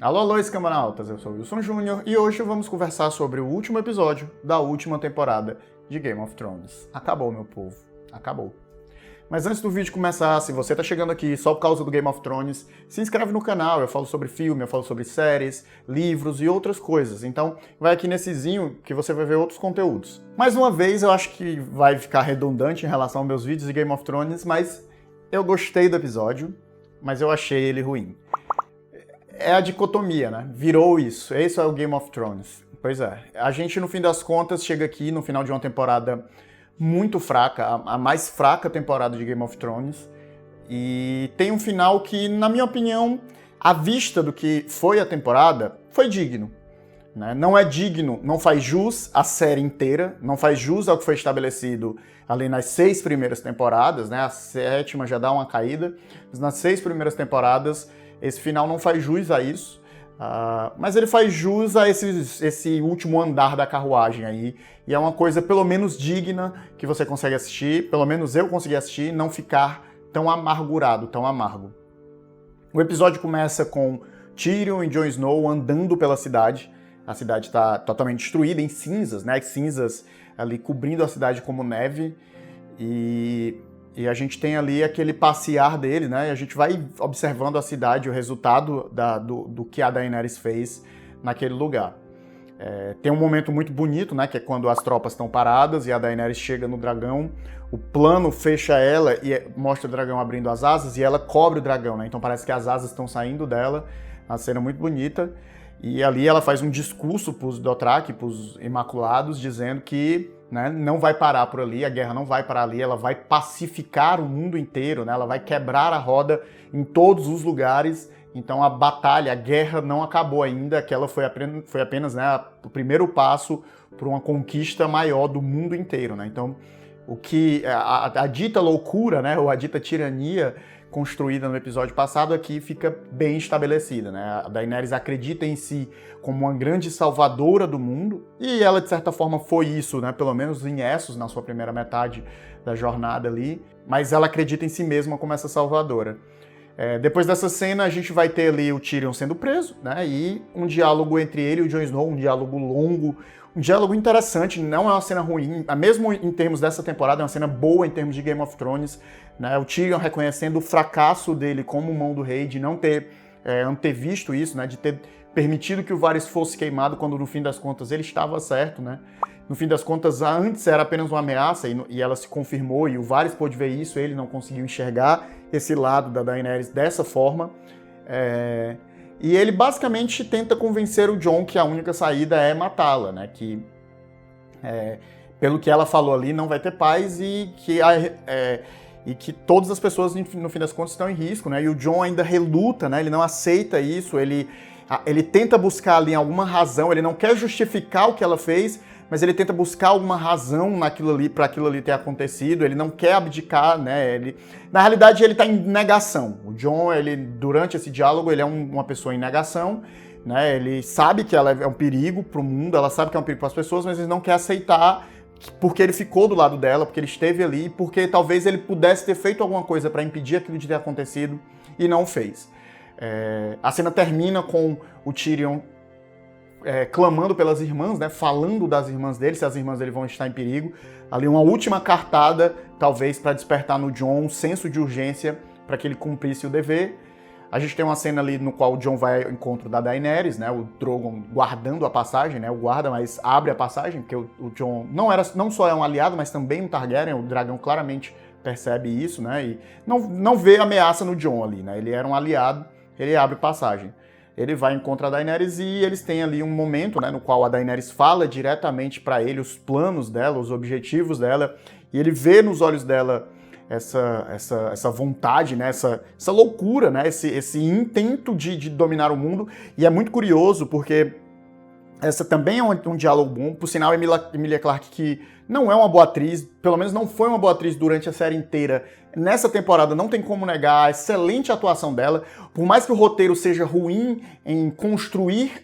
Alô, alô, escamanautas, eu sou o Wilson Júnior e hoje vamos conversar sobre o último episódio da última temporada de Game of Thrones. Acabou, meu povo, acabou. Mas antes do vídeo começar, se você tá chegando aqui só por causa do Game of Thrones, se inscreve no canal, eu falo sobre filme, eu falo sobre séries, livros e outras coisas. Então, vai aqui nessezinho que você vai ver outros conteúdos. Mais uma vez, eu acho que vai ficar redundante em relação aos meus vídeos de Game of Thrones, mas eu gostei do episódio, mas eu achei ele ruim. É a dicotomia, né? Virou isso. Esse é o Game of Thrones. Pois é. A gente, no fim das contas, chega aqui no final de uma temporada muito fraca, a mais fraca temporada de Game of Thrones. E tem um final que, na minha opinião, à vista do que foi a temporada, foi digno. Né? Não é digno, não faz jus à série inteira, não faz jus ao que foi estabelecido ali nas 6 primeiras temporadas, né? A 7ª já dá uma caída, mas nas 6 primeiras temporadas esse final não faz jus a isso, mas ele faz jus a esse último andar da carruagem aí, e é uma coisa pelo menos digna que você consegue assistir, pelo menos eu consegui assistir, não ficar tão amargurado, tão amargo. O episódio começa com Tyrion e Jon Snow andando pela cidade. A cidade está totalmente destruída, em cinzas, né? As cinzas ali cobrindo a cidade como neve. E a gente tem ali aquele passear dele, né? E a gente vai observando a cidade, o resultado do que a Daenerys fez naquele lugar. Tem um momento muito bonito, né? Que é quando as tropas estão paradas e a Daenerys chega no dragão. O plano fecha ela e mostra o dragão abrindo as asas e ela cobre o dragão, né? Então parece que as asas estão saindo dela. Uma cena muito bonita. E ali ela faz um discurso para os Dothraki, para os Imaculados, dizendo que, né, não vai parar por ali, a guerra não vai parar ali, ela vai pacificar o mundo inteiro, né, ela vai quebrar a roda em todos os lugares. Então a batalha, a guerra não acabou ainda, aquela foi apenas, né, o primeiro passo para uma conquista maior do mundo inteiro. Né? Então o que a dita loucura, né, ou a dita tirania construída no episódio passado aqui fica bem estabelecida, né? A Daenerys acredita em si como uma grande salvadora do mundo, e ela de certa forma foi isso, né? Pelo menos em Essos, na sua primeira metade da jornada ali, mas ela acredita em si mesma como essa salvadora. Depois dessa cena a gente vai ter ali o Tyrion sendo preso, né? E um diálogo entre ele e o Jon Snow, um diálogo longo, um diálogo interessante, não é uma cena ruim, mesmo em termos dessa temporada, é uma cena boa em termos de Game of Thrones, né? O Tyrion reconhecendo o fracasso dele como mão do rei, de não ter antevisto isso, né? De ter permitido que o Varys fosse queimado, quando no fim das contas ele estava certo, né? No fim das contas, antes era apenas uma ameaça e ela se confirmou, e o Varys pôde ver isso, ele não conseguiu enxergar esse lado da Daenerys dessa forma. E ele basicamente tenta convencer o Jon que a única saída é matá-la, né? Que, pelo que ela falou ali, não vai ter paz e que todas as pessoas, no fim das contas, estão em risco, né? E o Jon ainda reluta, né? Ele não aceita isso, ele tenta buscar ali alguma razão, ele não quer justificar o que ela fez, mas ele tenta buscar alguma razão naquilo ali, para aquilo ali ter acontecido, ele não quer abdicar, né? Na realidade, ele está em negação. O Jon, durante esse diálogo, ele é uma pessoa em negação, né? Ele sabe que ela é um perigo para o mundo, ela sabe que é um perigo para as pessoas, mas ele não quer aceitar porque ele ficou do lado dela, porque ele esteve ali, porque talvez ele pudesse ter feito alguma coisa para impedir aquilo de ter acontecido e não fez. A cena termina com o Tyrion clamando pelas irmãs, né, falando das irmãs dele, se as irmãs dele vão estar em perigo. Ali uma última cartada, talvez para despertar no Jon um senso de urgência para que ele cumprisse o dever. A gente tem uma cena ali no qual o Jon vai ao encontro da Daenerys, né, o Drogon guardando a passagem, né, o guarda, mas abre a passagem, porque o Jon não só é um aliado, mas também um Targaryen, o dragão claramente percebe isso, né, e não vê ameaça no Jon ali, né, ele era um aliado, ele abre passagem. Ele vai em contra a Daenerys e eles têm ali um momento, né, no qual a Daenerys fala diretamente para ele os planos dela, os objetivos dela, e ele vê nos olhos dela essa vontade, né, essa loucura, né, esse intento de dominar o mundo. E é muito curioso porque essa também é um diálogo bom. Por sinal, Emilia Clarke, que não é uma boa atriz, pelo menos não foi uma boa atriz durante a série inteira, nessa temporada não tem como negar a excelente atuação dela. Por mais que o roteiro seja ruim em construir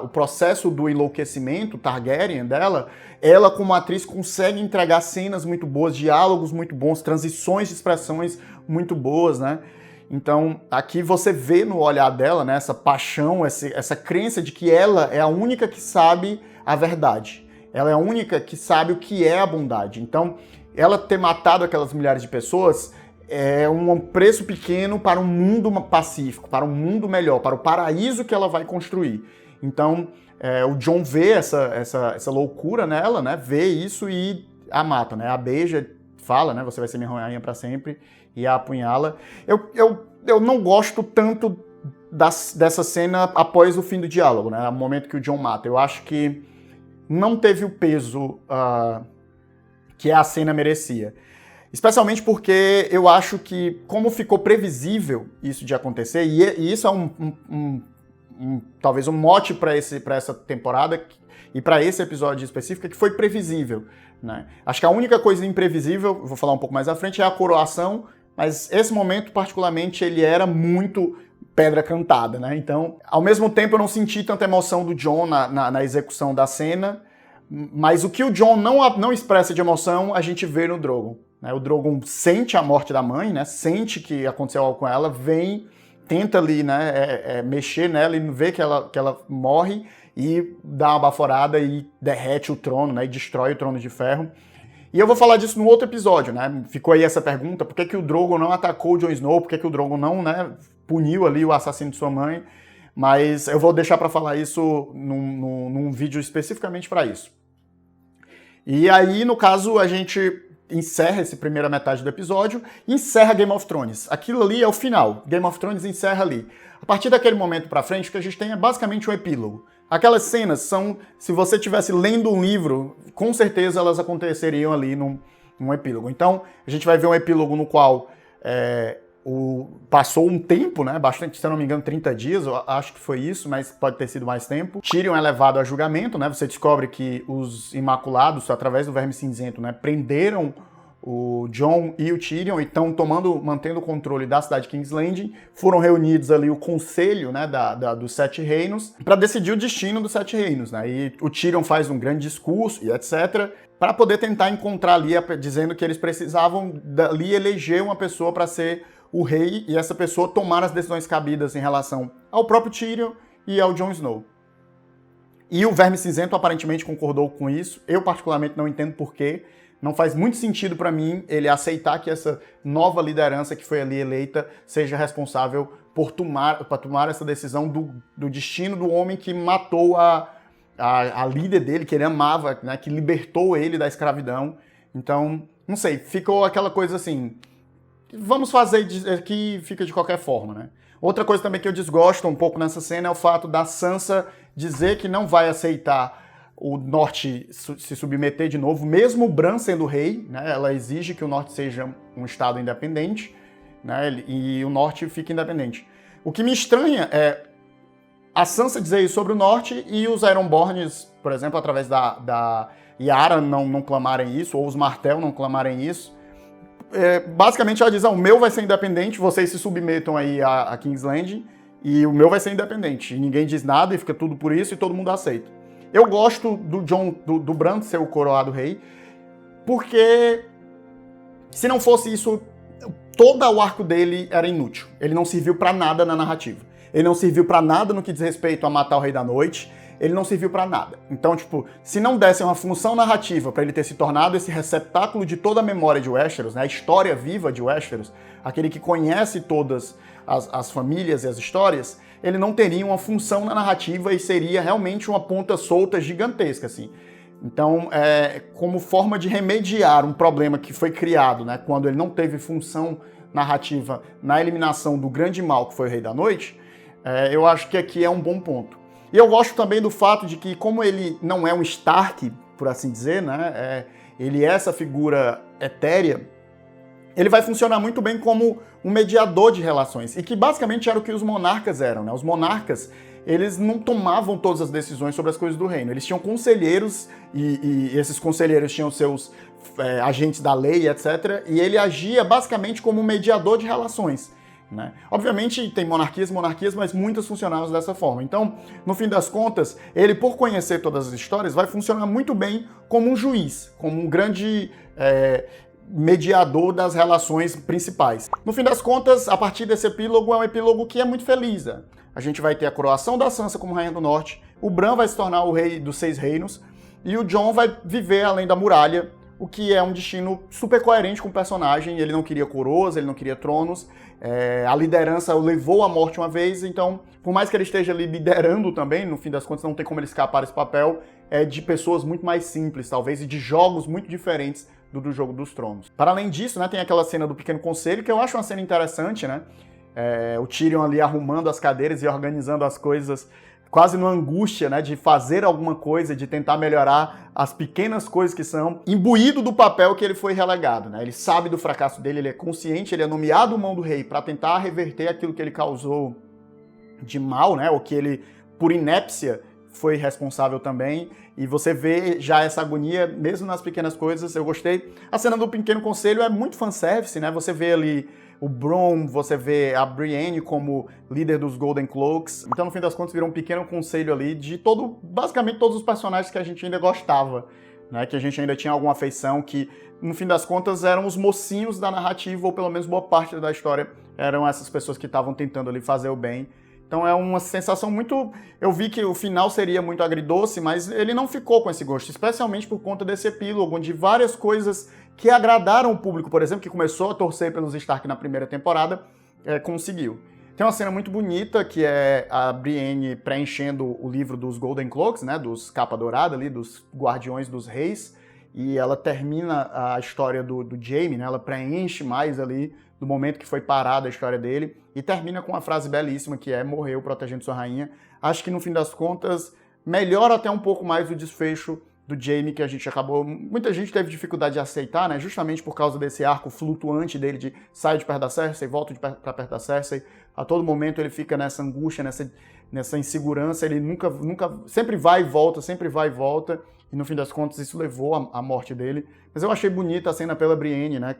o processo do enlouquecimento Targaryen dela, ela como atriz consegue entregar cenas muito boas, diálogos muito bons, transições de expressões muito boas, né? Então, aqui você vê no olhar dela, né, essa paixão, essa crença de que ela é a única que sabe a verdade. Ela é a única que sabe o que é a bondade. Então, ela ter matado aquelas milhares de pessoas é um preço pequeno para um mundo pacífico, para um mundo melhor, para o paraíso que ela vai construir. Então, o Jon vê essa loucura nela, né, vê isso e a mata, né, a beija, fala, né, você vai ser minha rainha para sempre, e a apunhala. Eu não gosto tanto dessa cena após o fim do diálogo, né? O momento que o Jon mata. Eu acho que não teve o peso que a cena merecia. Especialmente porque eu acho que, como ficou previsível isso de acontecer, e isso é talvez um mote para essa temporada e para esse episódio específico, que foi previsível, né? Acho que a única coisa imprevisível, vou falar um pouco mais à frente, é a coroação. Mas esse momento, particularmente, ele era muito pedra cantada, né? Então, ao mesmo tempo, eu não senti tanta emoção do Jon na execução da cena, mas o que o Jon não expressa de emoção, a gente vê no Drogon, né? O Drogon sente a morte da mãe, né? Sente que aconteceu algo com ela, tenta ali, né, mexer nela e vê que ela morre e dá uma baforada e derrete o trono, né? E destrói o Trono de Ferro. E eu vou falar disso no outro episódio, né? Ficou aí essa pergunta, por que o Drogon não atacou o Jon Snow, por que o Drogon não, né, puniu ali o assassino de sua mãe, mas eu vou deixar para falar isso num vídeo especificamente para isso. E aí, no caso, a gente encerra essa primeira metade do episódio e encerra Game of Thrones. Aquilo ali é o final, Game of Thrones encerra ali. A partir daquele momento para frente, o que a gente tem é basicamente um epílogo. Aquelas cenas são, se você estivesse lendo um livro, com certeza elas aconteceriam ali num epílogo. Então, a gente vai ver um epílogo no qual passou um tempo, né, bastante, se eu não me engano, 30 dias, eu acho que foi isso, mas pode ter sido mais tempo. Tyrion é levado a julgamento, né, você descobre que os Imaculados, através do Verme Cinzento, né, prenderam o Jon e o Tyrion, e estão mantendo o controle da cidade de King's Landing. Foram reunidos ali o conselho, né, dos Sete Reinos para decidir o destino dos Sete Reinos, né? E o Tyrion faz um grande discurso e etc, para poder tentar encontrar ali, dizendo que eles precisavam ali eleger uma pessoa para ser o rei e essa pessoa tomar as decisões cabidas em relação ao próprio Tyrion e ao Jon Snow. E o Verme Cinzento aparentemente concordou com isso. Eu particularmente não entendo por quê. Não faz muito sentido para mim ele aceitar que essa nova liderança que foi ali eleita seja responsável por tomar essa decisão do destino do homem que matou a líder dele, que ele amava, né, que libertou ele da escravidão. Então, não sei, ficou aquela coisa assim, vamos fazer que fica de qualquer forma, né? Outra coisa também que eu desgosto um pouco nessa cena é o fato da Sansa dizer que não vai aceitar o Norte se submeter de novo, mesmo o Bran sendo rei, né? Ela exige que o Norte seja um estado independente, né? E o Norte fique independente. O que me estranha é a Sansa dizer isso sobre o Norte e os Ironborns, por exemplo, através da Yara não clamarem isso, ou os Martell não clamarem isso. Basicamente ela diz, o meu vai ser independente, vocês se submetam aí a King's Landing, e o meu vai ser independente. E ninguém diz nada e fica tudo por isso e todo mundo aceita. Eu gosto do Bran ser o coroado rei, porque se não fosse isso, todo o arco dele era inútil. Ele não serviu pra nada na narrativa. Ele não serviu pra nada no que diz respeito a matar o Rei da Noite. Ele não serviu pra nada. Então, tipo, se não dessem uma função narrativa pra ele ter se tornado esse receptáculo de toda a memória de Westeros, né, a história viva de Westeros, aquele que conhece todas as famílias e as histórias, ele não teria uma função na narrativa e seria realmente uma ponta solta gigantesca, assim. Então, como forma de remediar um problema que foi criado, né, quando ele não teve função narrativa na eliminação do grande mal que foi o Rei da Noite, eu acho que aqui é um bom ponto. E eu gosto também do fato de que, como ele não é um Stark, por assim dizer, né, ele é essa figura etérea, ele vai funcionar muito bem como um mediador de relações, e que basicamente era o que os monarcas eram, né? Os monarcas, eles não tomavam todas as decisões sobre as coisas do reino, eles tinham conselheiros, e esses conselheiros tinham seus agentes da lei, etc., e ele agia basicamente como um mediador de relações, né? Obviamente tem monarquias, mas muitas funcionavam dessa forma. Então, no fim das contas, ele, por conhecer todas as histórias, vai funcionar muito bem como um juiz, como um grande mediador das relações principais. No fim das contas, a partir desse epílogo, é um epílogo que é muito feliz. Né? A gente vai ter a coroação da Sansa como Rainha do Norte, o Bran vai se tornar o Rei dos Seis Reinos, e o Jon vai viver além da muralha, o que é um destino super coerente com o personagem. Ele não queria coroas, ele não queria tronos, a liderança o levou à morte uma vez, então, por mais que ele esteja ali liderando também, no fim das contas não tem como ele escapar desse papel, de pessoas muito mais simples, talvez, e de jogos muito diferentes do Jogo dos Tronos. Para além disso, né, tem aquela cena do Pequeno Conselho, que eu acho uma cena interessante, né? O Tyrion ali arrumando as cadeiras e organizando as coisas, quase numa angústia, né, de fazer alguma coisa, de tentar melhorar as pequenas coisas que são, imbuído do papel que ele foi relegado, né? Ele sabe do fracasso dele, ele é consciente, ele é nomeado mão do rei para tentar reverter aquilo que ele causou de mal, né, ou que ele, por inépcia, foi responsável também, e você vê já essa agonia, mesmo nas pequenas coisas. Eu gostei. A cena do Pequeno Conselho é muito fanservice, né? Você vê ali o Bronn, você vê a Brienne como líder dos Golden Cloaks. Então, no fim das contas, virou um pequeno conselho ali de basicamente todos os personagens que a gente ainda gostava, né? Que a gente ainda tinha alguma afeição, que, no fim das contas, eram os mocinhos da narrativa, ou pelo menos boa parte da história eram essas pessoas que estavam tentando ali fazer o bem. Então é uma sensação muito... Eu vi que o final seria muito agridoce, mas ele não ficou com esse gosto, especialmente por conta desse epílogo, onde várias coisas que agradaram o público, por exemplo, que começou a torcer pelos Stark na primeira temporada, conseguiu. Tem uma cena muito bonita, que é a Brienne preenchendo o livro dos Golden Cloaks, né, dos Capa Dourada ali, dos Guardiões dos Reis, e ela termina a história do Jaime, né, ela preenche mais ali do momento que foi parada a história dele, e termina com uma frase belíssima, que é: morreu protegendo sua rainha. Acho que, no fim das contas, melhora até um pouco mais o desfecho do Jaime, que a gente acabou... Muita gente teve dificuldade de aceitar, né? Justamente por causa desse arco flutuante dele, de sai de perto da Cersei, volta pra perto da Cersei. A todo momento ele fica nessa angústia, nessa insegurança, ele nunca... Sempre vai e volta, e no fim das contas isso levou à morte dele. Mas eu achei bonita a cena pela Brienne, né?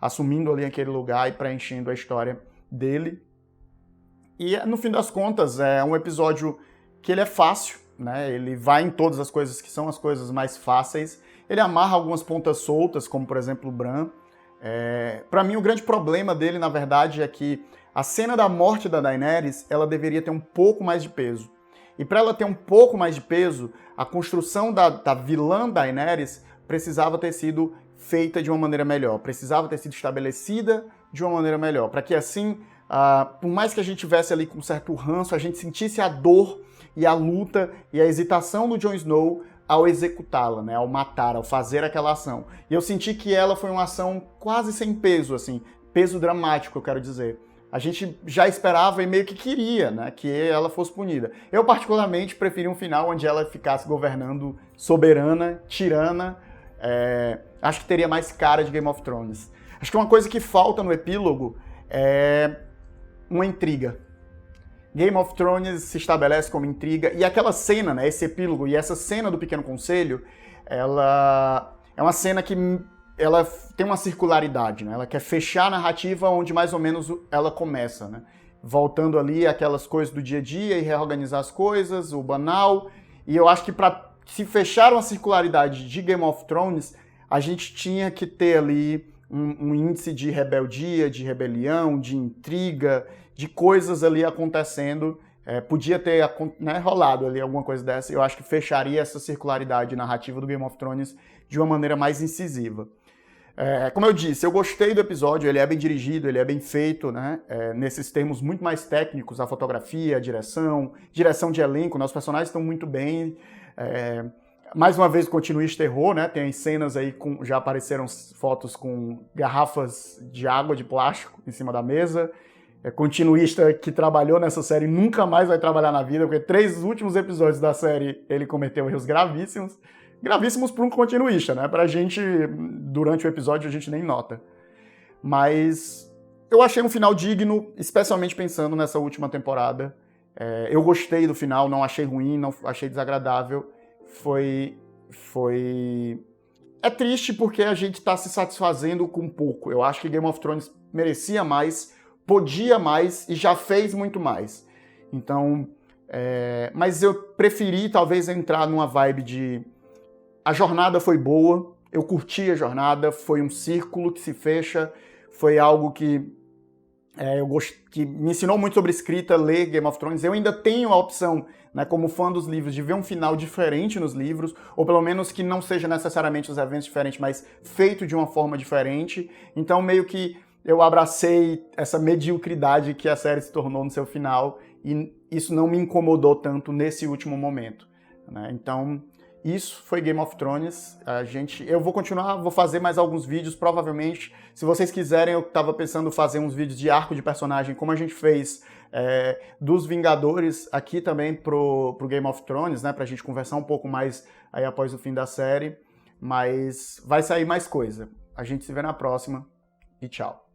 Assumindo ali aquele lugar e preenchendo a história dele. E, no fim das contas, é um episódio que ele é fácil, né? Ele vai em todas as coisas que são as coisas mais fáceis. Ele amarra algumas pontas soltas, como, por exemplo, o Bran. Para mim, o grande problema dele, na verdade, é que a cena da morte da Daenerys, ela deveria ter um pouco mais de peso. E para ela ter um pouco mais de peso, a construção da vilã Daenerys precisava ter sido feita de uma maneira melhor, precisava ter sido estabelecida de uma maneira melhor, para que assim, por mais que a gente tivesse ali com um certo ranço, a gente sentisse a dor e a luta e a hesitação do Jon Snow ao executá-la, né, ao matar, ao fazer aquela ação. E eu senti que ela foi uma ação quase sem peso, assim, peso dramático, eu quero dizer. A gente já esperava e meio que queria, né, que ela fosse punida. Eu, particularmente, preferi um final onde ela ficasse governando soberana, tirana. Acho que teria mais cara de Game of Thrones. Acho que uma coisa que falta no epílogo é uma intriga. Game of Thrones se estabelece como intriga, e aquela cena, né, esse epílogo e essa cena do Pequeno Conselho, ela é uma cena que ela tem uma circularidade, né? Ela quer fechar a narrativa onde mais ou menos ela começa, né? Voltando ali aquelas coisas do dia a dia e reorganizar as coisas, o banal. E eu acho que para se fechar uma circularidade de Game of Thrones, a gente tinha que ter ali um índice de rebeldia, de rebelião, de intriga, de coisas ali acontecendo. Podia ter, né, rolado ali alguma coisa dessa. Eu acho que fecharia essa circularidade narrativa do Game of Thrones de uma maneira mais incisiva. Como eu disse, eu gostei do episódio, ele é bem dirigido, ele é bem feito, né? Nesses termos muito mais técnicos, a fotografia, a direção de elenco, né? Os personagens estão muito bem. Mais uma vez, o continuista errou, né? Tem cenas aí, já apareceram fotos com garrafas de água de plástico em cima da mesa. Continuista que trabalhou nessa série nunca mais vai trabalhar na vida, porque 3 últimos episódios da série ele cometeu erros gravíssimos. Gravíssimos para um continuista, né? Pra gente, durante o episódio, a gente nem nota. Mas eu achei um final digno, especialmente pensando nessa última temporada. Eu gostei do final, não achei ruim, não achei desagradável. É triste porque a gente tá se satisfazendo com pouco. Eu acho que Game of Thrones merecia mais, podia mais e já fez muito mais. Então, mas eu preferi talvez entrar numa vibe de... A jornada foi boa, eu curti a jornada, foi um círculo que se fecha, foi algo que que me ensinou muito sobre escrita, ler Game of Thrones. Eu ainda tenho a opção, né, como fã dos livros, de ver um final diferente nos livros, ou pelo menos que não seja necessariamente os eventos diferentes, mas feito de uma forma diferente. Então, meio que eu abracei essa mediocridade que a série se tornou no seu final, e isso não me incomodou tanto nesse último momento, né? Então, isso foi Game of Thrones. Eu vou continuar, vou fazer mais alguns vídeos, provavelmente. Se vocês quiserem, eu estava pensando em fazer uns vídeos de arco de personagem, como a gente fez dos Vingadores aqui também pro Game of Thrones, né, pra gente conversar um pouco mais aí após o fim da série. Mas vai sair mais coisa. A gente se vê na próxima e tchau.